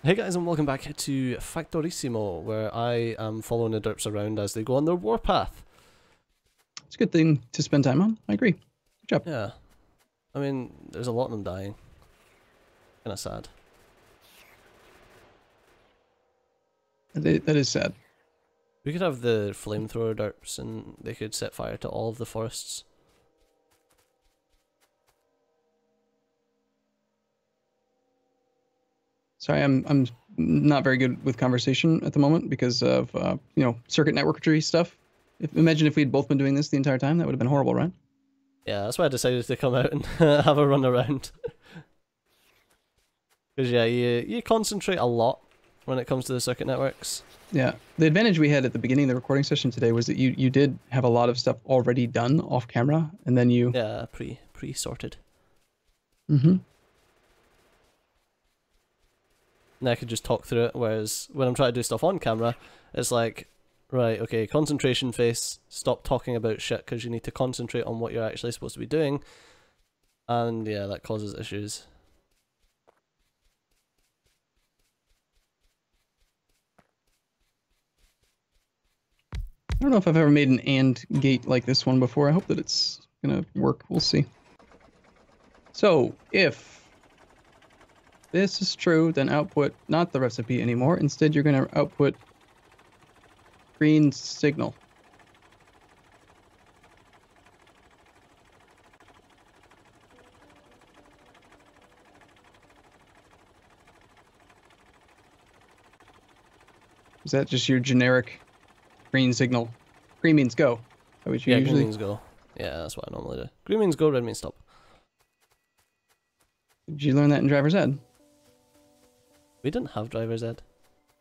Hey guys, and welcome back to Factorissimo, where I am following the derps around as they go on their warpath. It's a good thing to spend time on. I agree. Good job. Yeah. I mean, there's a lot of them dying. Kinda sad. That is sad. We could have the flamethrower derps and they could set fire to all of the forests. Sorry, I'm not very good with conversation at the moment because of circuit networkry stuff. Imagine if we'd both been doing this the entire time, that would have been horrible, right? Yeah, that's why I decided to come out and have a run around. Because yeah, you concentrate a lot when it comes to the circuit networks. Yeah. The advantage we had at the beginning of the recording session today was that you did have a lot of stuff already done off camera, and then you... Yeah, pre-sorted. Mm-hmm. And I could just talk through it, whereas when I'm trying to do stuff on camera, it's like, right, okay, concentration face, stop talking about shit because you need to concentrate on what you're actually supposed to be doing. And yeah, that causes issues. I don't know if I've ever made an AND gate like this one before. I hope that it's gonna work. We'll see. So, if this is true, then output not the recipe anymore. Instead, you're gonna output green signal. Is that just your generic green signal? Green means go. That what you Yeah, usually... green means go. Yeah, that's what I normally do. Green means go, red means stop. Did you learn that in driver's ed? We didn't have driver's ed.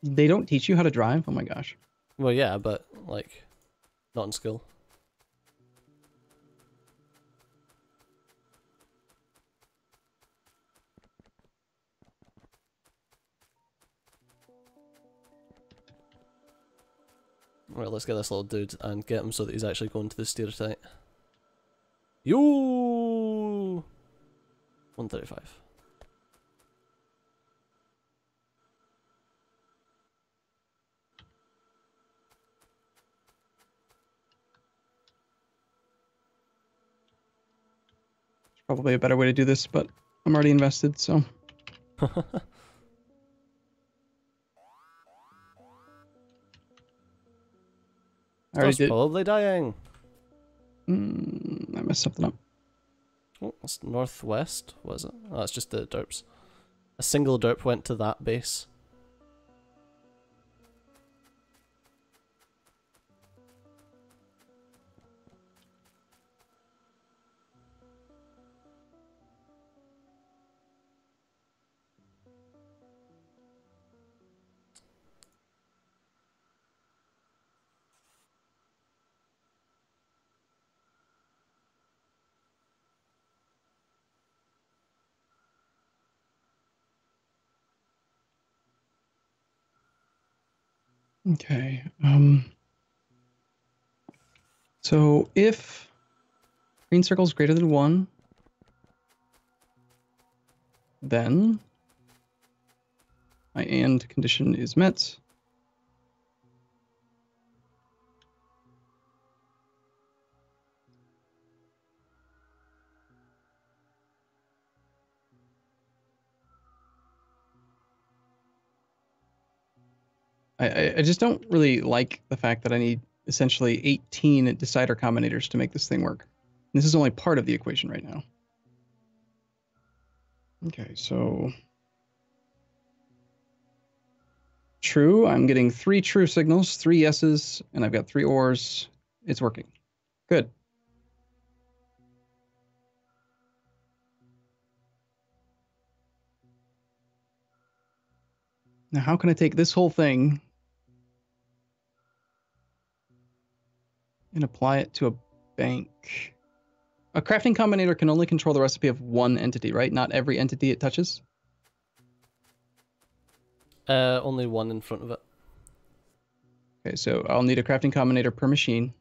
They don't teach you how to drive? Oh my gosh. Well, yeah, but like, not in school. Right, let's get this little dude and get him so that he's actually going to the steer tight. Yo! 135. There's probably a better way to do this, but I'm already invested, so... I already did. Probably dying. I messed something up. Oh, it's northwest, was it? Oh, it's just the derps. A single derp went to that base. Okay. So if green circle is greater than 1, then my AND condition is met. I just don't really like the fact that I need essentially 18 decider combinators to make this thing work. This is only part of the equation right now. Okay, so... True, I'm getting 3 true signals, 3 yeses, and I've got 3 ors. It's working. Good. Now how can I take this whole thing and apply it to a bank? A crafting combinator can only control the recipe of one entity, right? Not every entity it touches? Only one in front of it. Okay, so I'll need a crafting combinator per machine.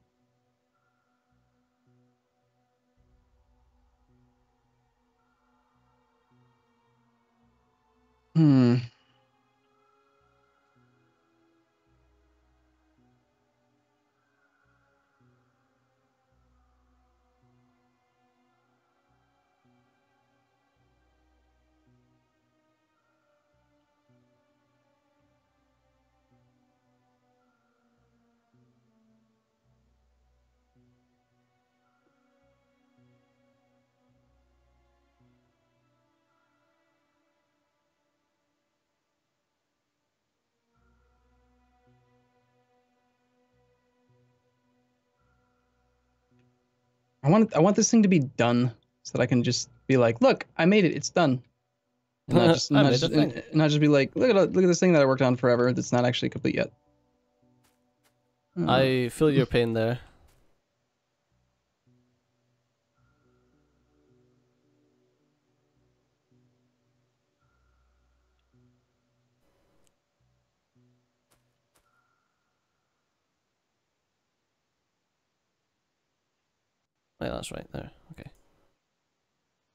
I want this thing to be done so that I can just be like, look, I made it. It's done. And not just I made a thing. and not just be like, look at this thing that I worked on forever that's not actually complete yet. I feel your pain there. Right, that's right there. Okay.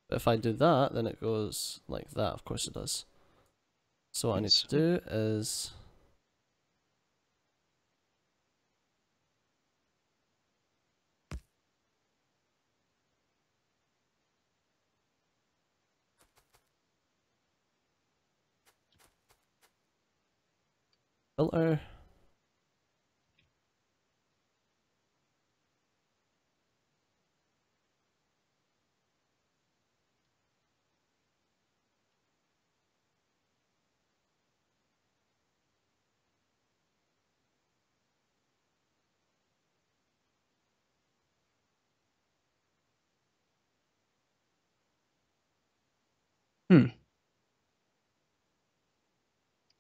But if I do that, then it goes like that. Of course it does. So what I need to do is... filter.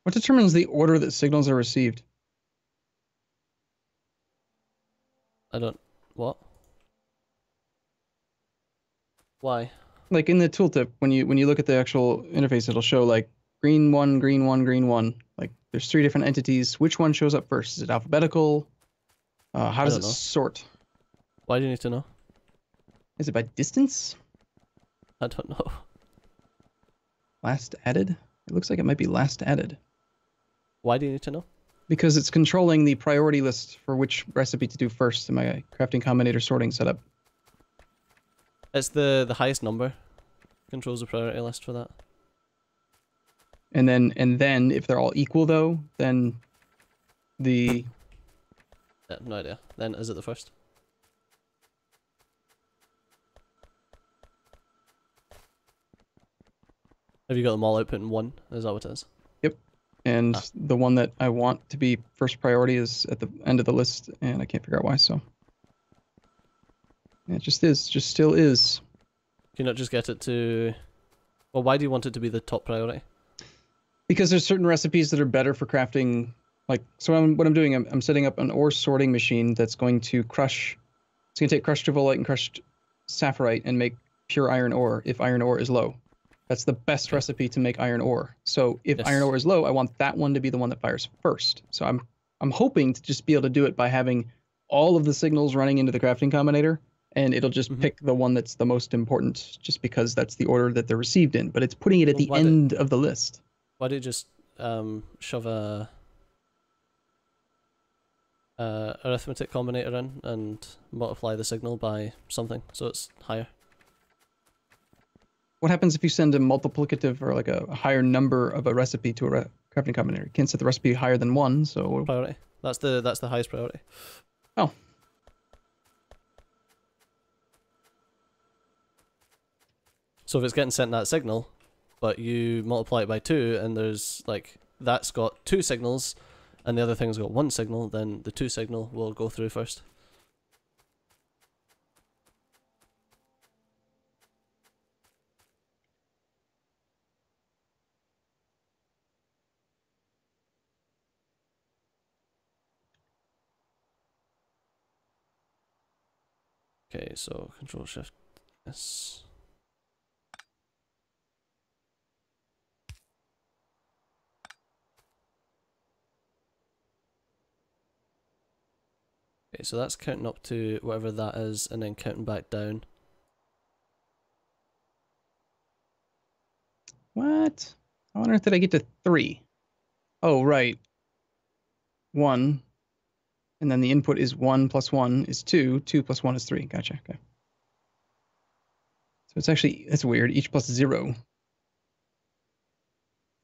What determines the order that signals are received? I don't... What? Why? Like in the tooltip, when you look at the actual interface, it'll show like green one, green one, green one. Like there's 3 different entities. Which one shows up first? Is it alphabetical? How does it sort? Why do you need to know? Is it by distance? I don't know. Last added? It looks like it might be last added. Why do you need to know? Because it's controlling the priority list for which recipe to do first in my crafting combinator sorting setup. It's the highest number. Controls the priority list for that. And then if they're all equal though, then the... Yeah, no idea. Then is it the first? Have you got them all output in 1? Is that what it is? Yep. And the one that I want to be first priority is at the end of the list, and I can't figure out why, so... Yeah, it just is. Just still is. Can you not just get it to... Well, why do you want it to be the top priority? Because there's certain recipes that are better for crafting... Like, so what I'm doing, I'm setting up an ore sorting machine that's going to crush... It's going to take crushed trivolite and crushed sapphirite and make pure iron ore if iron ore is low. That's the best recipe to make iron ore. So if iron ore is low, I want that one to be the one that fires first. So I'm hoping to just be able to do it by having all of the signals running into the crafting combinator, and it'll just pick the one that's the most important, just because that's the order that they're received in. But it's putting it at the end of the list. Why do you just shove a arithmetic combinator in and multiply the signal by something so it's higher? What happens if you send a multiplicative or like a higher number of a recipe to a crafting combinator? You can't set the recipe higher than 1, so... Priority. That's the highest priority. Oh. So if it's getting sent that signal, but you multiply it by 2, and there's like, that's got 2 signals, and the other thing's got 1 signal, then the 2 signal will go through first. Okay, so Control Shift S. Okay, so that's counting up to whatever that is, and then counting back down. What? How on earth did I get to 3? Oh, right. 1. And then the input is 1 plus 1 is 2. 2 plus 1 is 3. Gotcha. Okay. So it's actually, that's weird. Each plus 0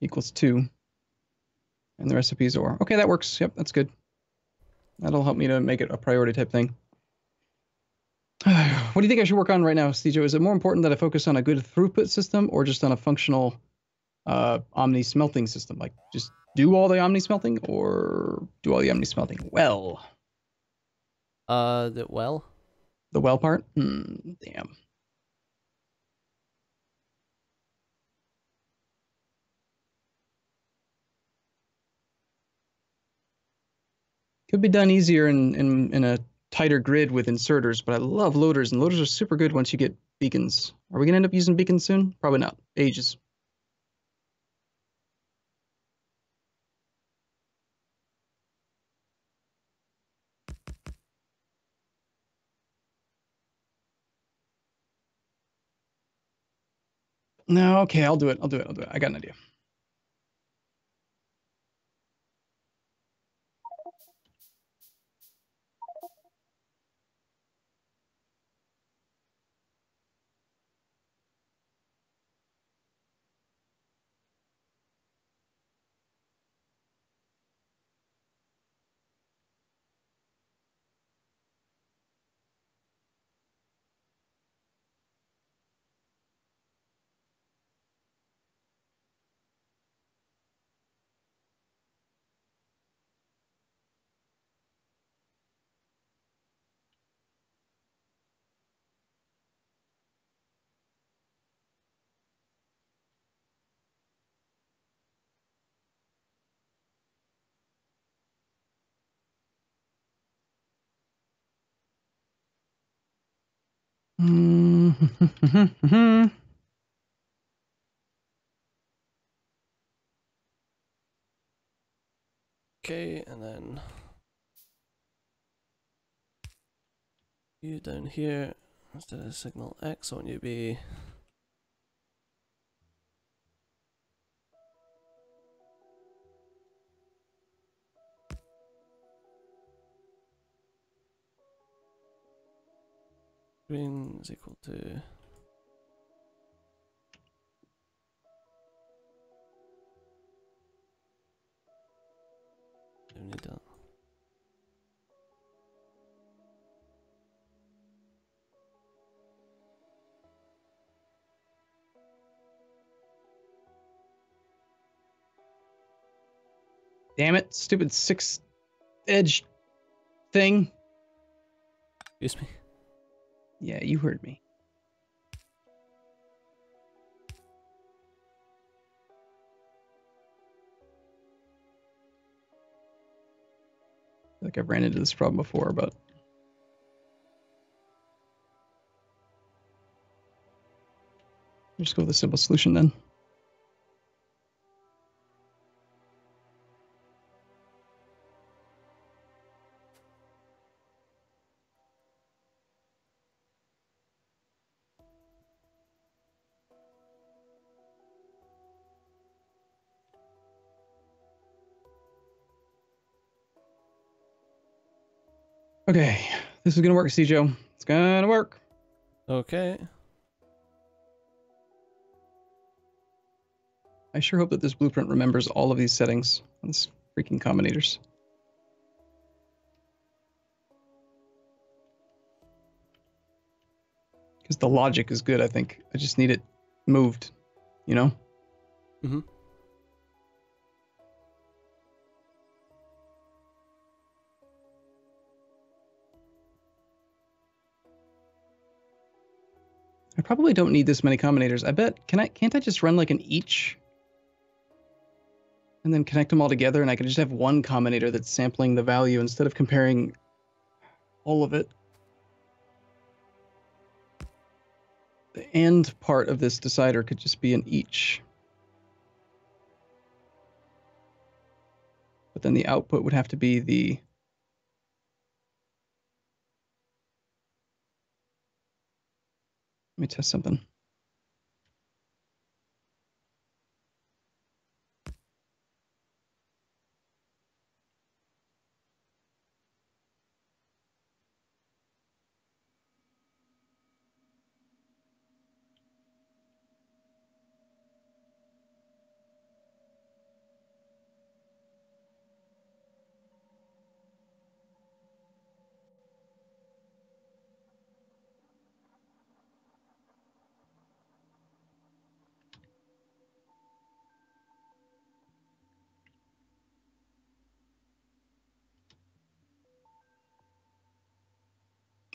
equals 2. And the recipe is ore. Okay, that works. Yep, that's good. That'll help me to make it a priority type thing. What do you think I should work on right now, Stejo? Is it more important that I focus on a good throughput system or just on a functional omni smelting system? Like, just do all the omni smelting or do all the omni smelting well? Well? The well part? Damn. Could be done easier in a tighter grid with inserters, but I love loaders, and loaders are super good once you get beacons. Are we gonna end up using beacons soon? Probably not. Ages. No, okay, I'll do it. I'll do it. I'll do it. I got an idea. Okay, and then you down here, instead of signal X, I want you to be green is equal to don't need that. Damn it, stupid 6-edge thing. Excuse me. Yeah, you heard me. I feel like I've ran into this problem before, but just go with a simple solution then. Okay, this is gonna work, Joe. It's gonna work. Okay. I sure hope that this blueprint remembers all of these settings on this freaking combinators. Because the logic is good, I think. I just need it moved, you know? Mm-hmm. I probably don't need this many combinators. I bet, can't I just run like an each? And then connect them all together, and I can just have one combinator that's sampling the value instead of comparing all of it. The AND part of this decider could just be an each. But then the output would have to be the... Let me test something.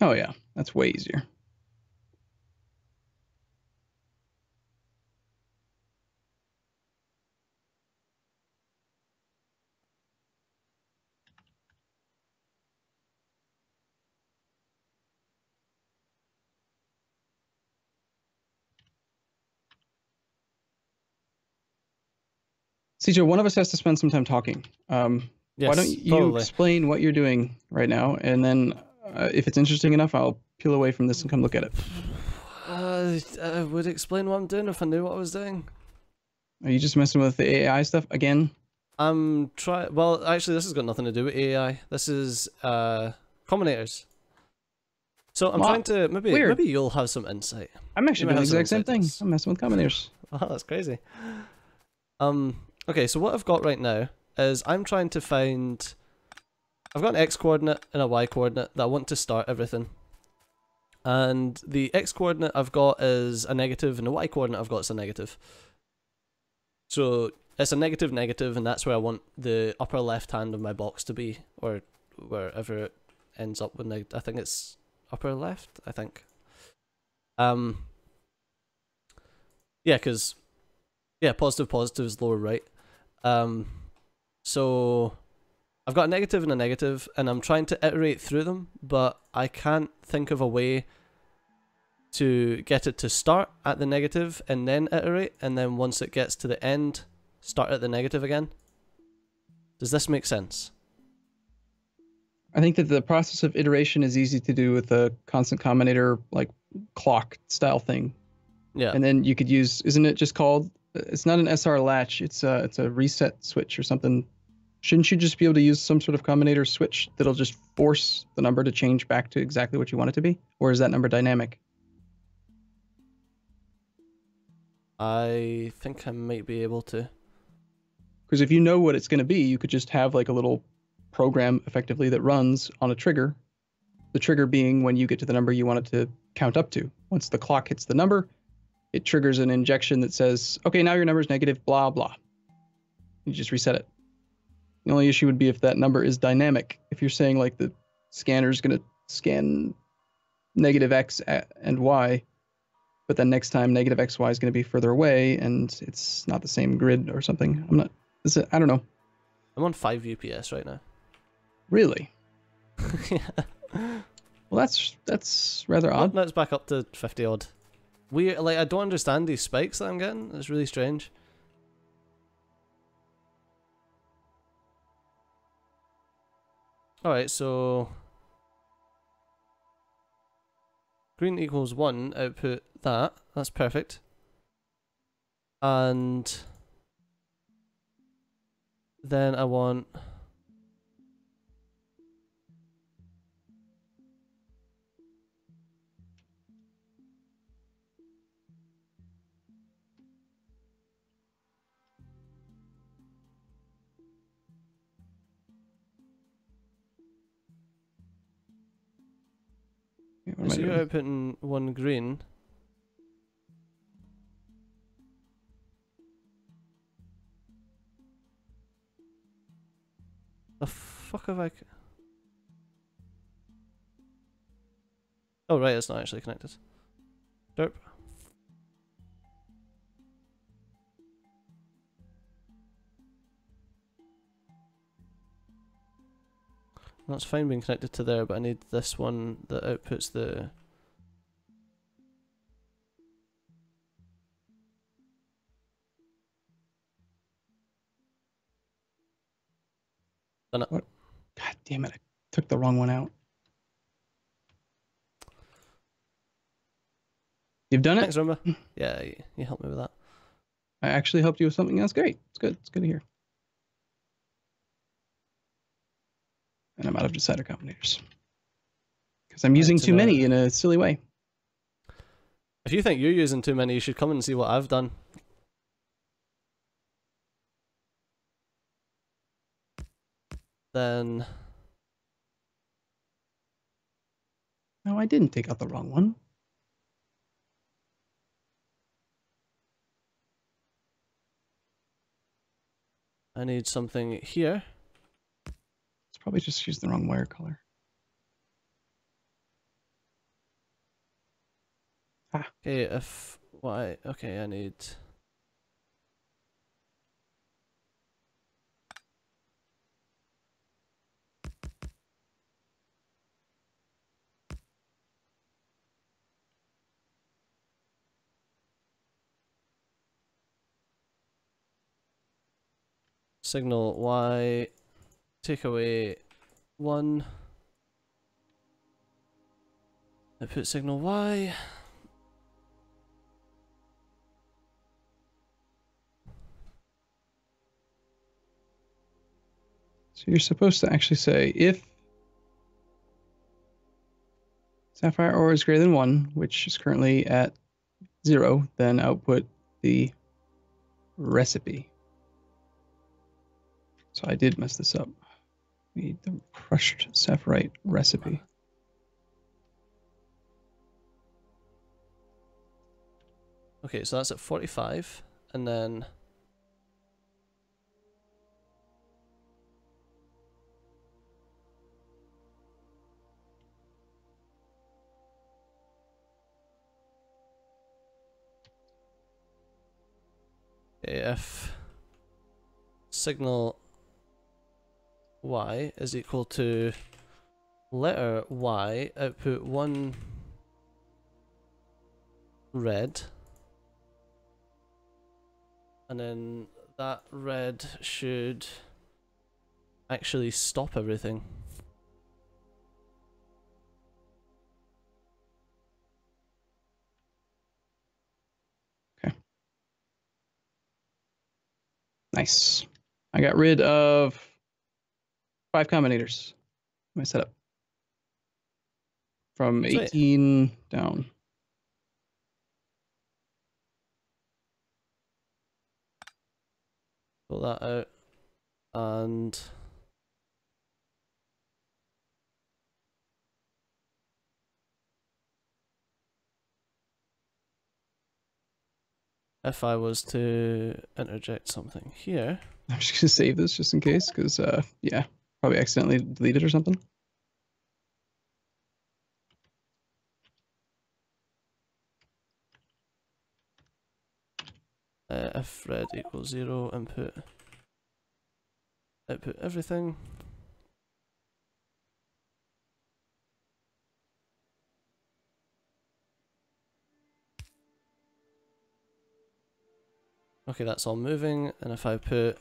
Oh yeah, That's way easier. CJ, one of us has to spend some time talking. Yes, why don't you probably. explain what you're doing right now, and then if it's interesting enough, I'll peel away from this and come look at it. I would explain what I'm doing if I knew what I was doing. Are you just messing with the AI stuff again? I'm well, actually, this has got nothing to do with AI. This is combinators. So I'm trying to maybe you'll have some insight. I'm actually doing the exact same thing. I'm messing with combinators. Oh, that's crazy. Okay, so what I've got right now is I'm trying to find. I've got an X coordinate and a Y coordinate that I want to start everything. And the X coordinate I've got is a negative, and the Y coordinate I've got is a negative. So it's a negative, negative, and that's where I want the upper left hand of my box to be, or wherever it ends up with I think it's upper left, I think. Yeah, because positive, positive is lower right. So I've got a negative and a negative, and I'm trying to iterate through them, but I can't think of a way to get it to start at the negative and then iterate, and then once it gets to the end, start at the negative again. Does this make sense? I think that the process of iteration is easy to do with a constant combinator, like clock style thing. Yeah. And then you could use, isn't it just called, it's not an SR latch, it's a reset switch or something. Shouldn't you just be able to use some sort of combinator switch that'll just force the number to change back to exactly what you want it to be? Or is that number dynamic? I think I might be able to. Because if you know what it's going to be, you could just have like a little program effectively that runs on a trigger. The trigger being when you get to the number you want it to count up to. Once the clock hits the number, it triggers an injection that says, okay, now your number is negative, blah, blah. You just reset it. The only issue would be if that number is dynamic. If you're saying like the scanner is going to scan negative X and Y, but then next time negative XY is going to be further away and it's not the same grid or something. I don't know. I'm on 5 UPS right now. Really? Yeah. Well, that's rather odd. No, it's back up to 50 odd. I don't understand these spikes that I'm getting. It's really strange. Alright, so green equals 1, output that. That's perfect. And then I want so you're outputting 1 green. The fuck have I... Oh right, it's not actually connected. Derp. That's fine being connected to there, but I need this one that outputs the... Done it. What? God damn it, I took the wrong one out. You've done it? Thanks, Arumba. Yeah, you helped me with that. I actually helped you with something. That's great. It's good. It's good to hear. And I'm out of decider combinators. Because I'm using too many in a silly way. If you think you're using too many, you should come and see what I've done. Then... No, I didn't take out the wrong one. I need something here. It's probably just used the wrong wire color. Okay, if y, okay, I need. Signal y, take away 1, output signal y. So you're supposed to actually say if sapphire ore is greater than 1, which is currently at 0, then output the recipe. So I did mess this up. We need the crushed sapphirite recipe. Okay, so that's at 45, and then if signal y is equal to letter y, output 1 red, and then that red should actually stop everything. Okay. Nice. I got rid of 5 combinators. My setup. From 18 down. Pull that out, and if I was to interject something here, I'm just gonna save this just in case, because yeah, probably accidentally deleted or something. if red equals 0, output everything. Okay, that's all moving, and if I put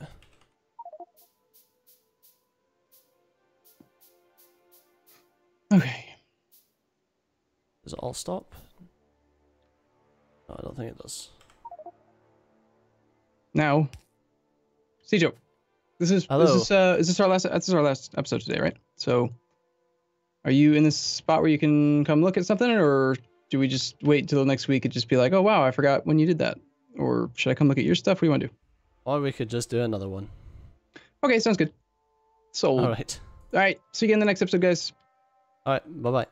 Okay. does it all stop? No, I don't think it does. Now, Cjo, Hello. is this our last episode today, right? So, are you in this spot where you can come look at something, or do we just wait until next week and just be like, oh wow, I forgot when you did that, or should I come look at your stuff? What do you want to do? Or we could just do another one. Okay, sounds good. So, All right. all right, see you again in the next episode, guys. All right. Bye bye.